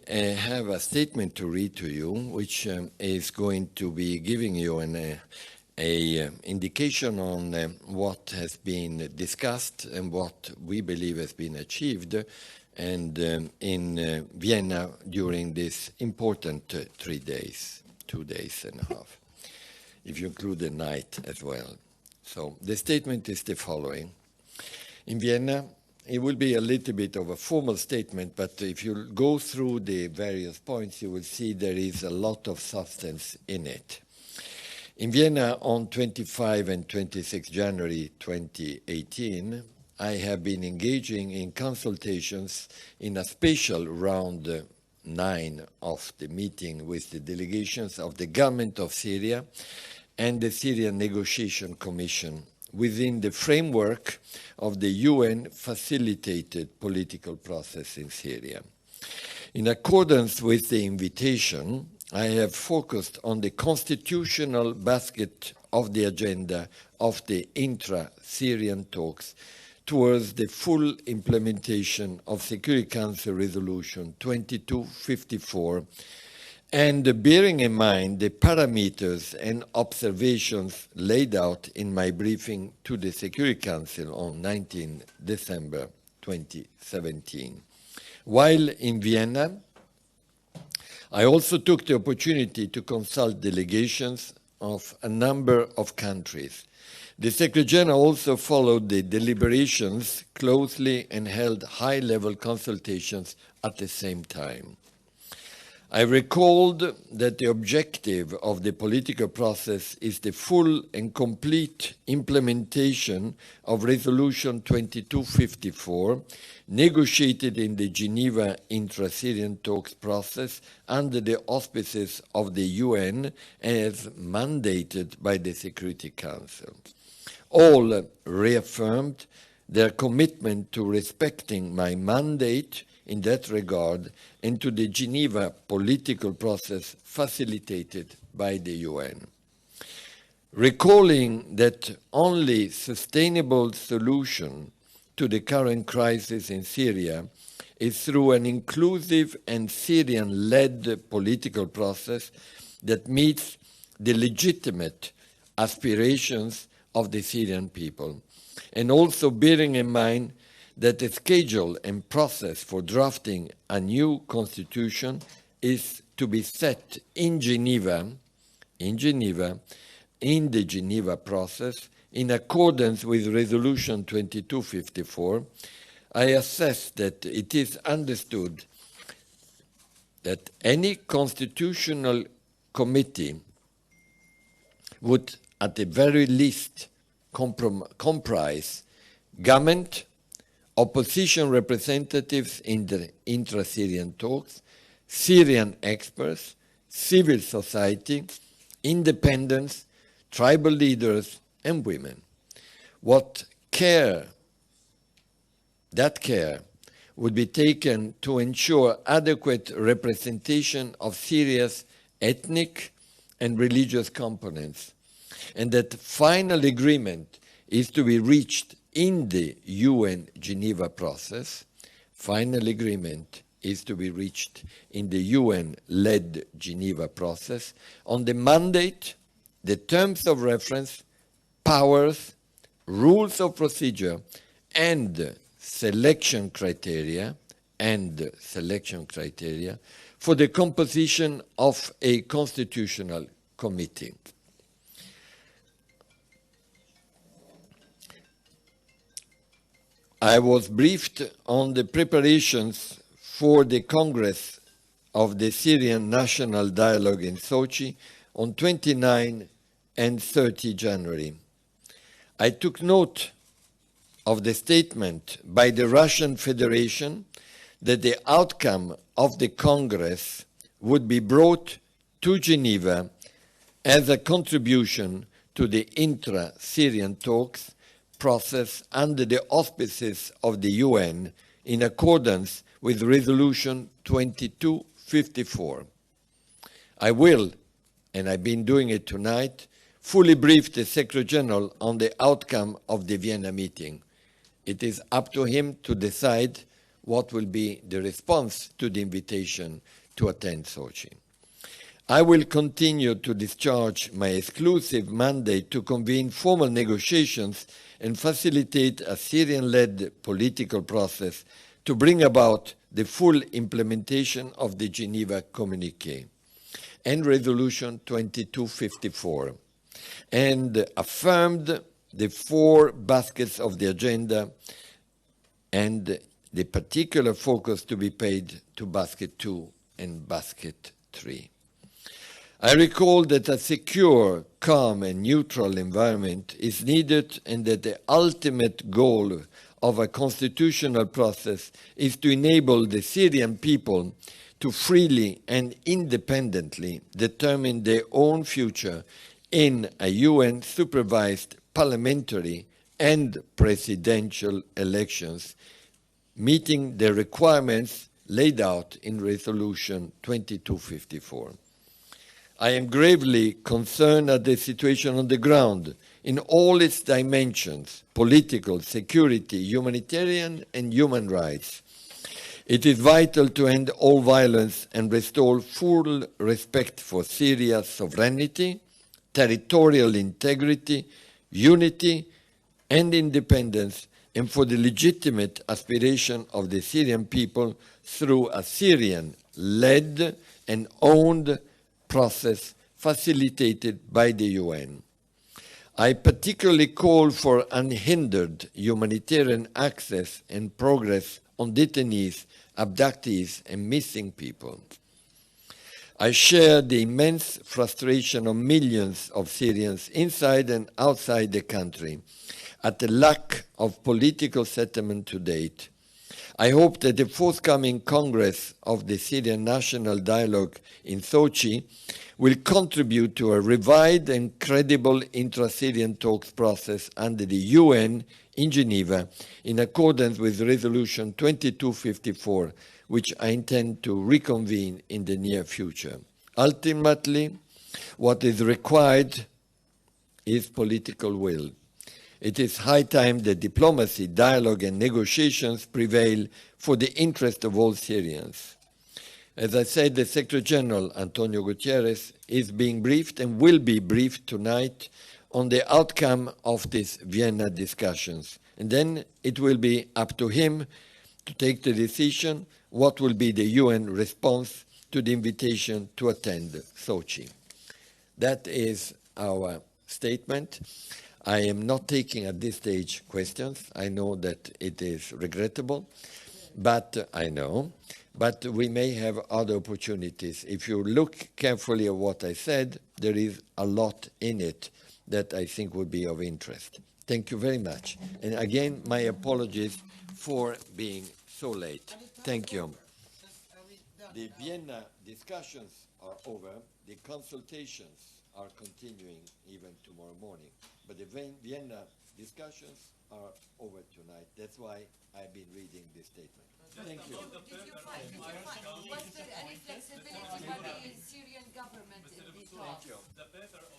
have a statement to read to you, which is going to be giving you an indication on what has been discussed and what we believe has been achieved and in Vienna during this important 3 days, 2 days and a half, if you include the night as well. So the statement is the following. In Vienna, it will be a little bit of a formal statement, but if you go through the various points, you will see there is a lot of substance in it. In Vienna on 25 and 26 January 2018, I have been engaging in consultations in a special round 9 of the meeting with the delegations of the Government of Syria and the Syrian Negotiations Commission within the framework of the UN-facilitated political process in Syria. In accordance with the invitation, I have focused on the constitutional basket of the agenda of the intra-Syrian talks towards the full implementation of Security Council Resolution 2254 and bearing in mind the parameters and observations laid out in my briefing to the Security Council on 19 December 2017. While in Vienna, I also took the opportunity to consult delegations of a number of countries. The Secretary General also followed the deliberations closely and held high-level consultations at the same time. I recalled that the objective of the political process is the full and complete implementation of Resolution 2254, negotiated in the Geneva intra-Syrian talks process under the auspices of the UN as mandated by the Security Council. All reaffirmed their commitment to respecting my mandate in that regard and to the Geneva political process facilitated by the UN. Recalling that only sustainable solution to the current crisis in Syria is through an inclusive and Syrian-led political process that meets the legitimate aspirations of the Syrian people, and also bearing in mind that the schedule and process for drafting a new constitution is to be set in Geneva, in the Geneva process, in accordance with Resolution 2254, I assess that it is understood that any constitutional committee would, at the very least, comprise government, opposition representatives in the intra-Syrian talks, Syrian experts, civil society, independents, tribal leaders, and women. That care would be taken to ensure adequate representation of Syria's ethnic and religious components, and that final agreement is to be reached in the UN Geneva process. Final agreement is to be reached in the UN-led Geneva process on the mandate, the terms of reference, powers, rules of procedure, and selection criteria for the composition of a constitutional committee. I was briefed on the preparations for the Congress of the Syrian National Dialogue in Sochi on 29 and 30 January. I took note of the statement by the Russian Federation that the outcome of the Congress would be brought to Geneva as a contribution to the intra-Syrian talks process under the auspices of the UN in accordance with Resolution 2254. I will, and I've been doing it tonight, fully brief the Secretary General on the outcome of the Vienna meeting. It is up to him to decide what will be the response to the invitation to attend Sochi. I will continue to discharge my exclusive mandate to convene formal negotiations and facilitate a Syrian-led political process to bring about the full implementation of the Geneva Communiqué and Resolution 2254, and affirmed the 4 baskets of the agenda and the particular focus to be paid to basket 2 and basket 3. I recall that a secure, calm and neutral environment is needed, and that the ultimate goal of a constitutional process is to enable the Syrian people to freely and independently determine their own future in a UN-supervised parliamentary and presidential elections, meeting the requirements laid out in Resolution 2254. I am gravely concerned at the situation on the ground in all its dimensions: political, security, humanitarian, and human rights. It is vital to end all violence and restore full respect for Syria's sovereignty, territorial integrity, unity, and independence, and for the legitimate aspiration of the Syrian people through a Syrian-led and owned process facilitated by the UN. I particularly call for unhindered humanitarian access and progress on detainees, abductees, and missing people. I share the immense frustration of millions of Syrians inside and outside the country at the lack of political settlement to date. I hope that the forthcoming Congress of the Syrian National Dialogue in Sochi will contribute to a revived and credible intra-Syrian talks process under the UN in Geneva in accordance with Resolution 2254, which I intend to reconvene in the near future. Ultimately, what is required is political will. It is high time that diplomacy, dialogue, and negotiations prevail for the interest of all Syrians. As I said, the Secretary General, Antonio Guterres, is being briefed and will be briefed tonight on the outcome of these Vienna discussions. And then it will be up to him to take the decision what will be the UN response to the invitation to attend Sochi. That is our statement. I am not taking at this stage questions. I know that it is regrettable, but we may have other opportunities. If you look carefully at what I said, there is a lot in it that I think would be of interest. Thank you very much. And again, my apologies for being so late. Thank you. The Vienna discussions are over. The consultations are continuing even tomorrow morning. But the Vienna discussions are over tonight. That's why I've been reading this statement. Thank you. Was there any flexibility by the Syrian government in these talks? Thank you.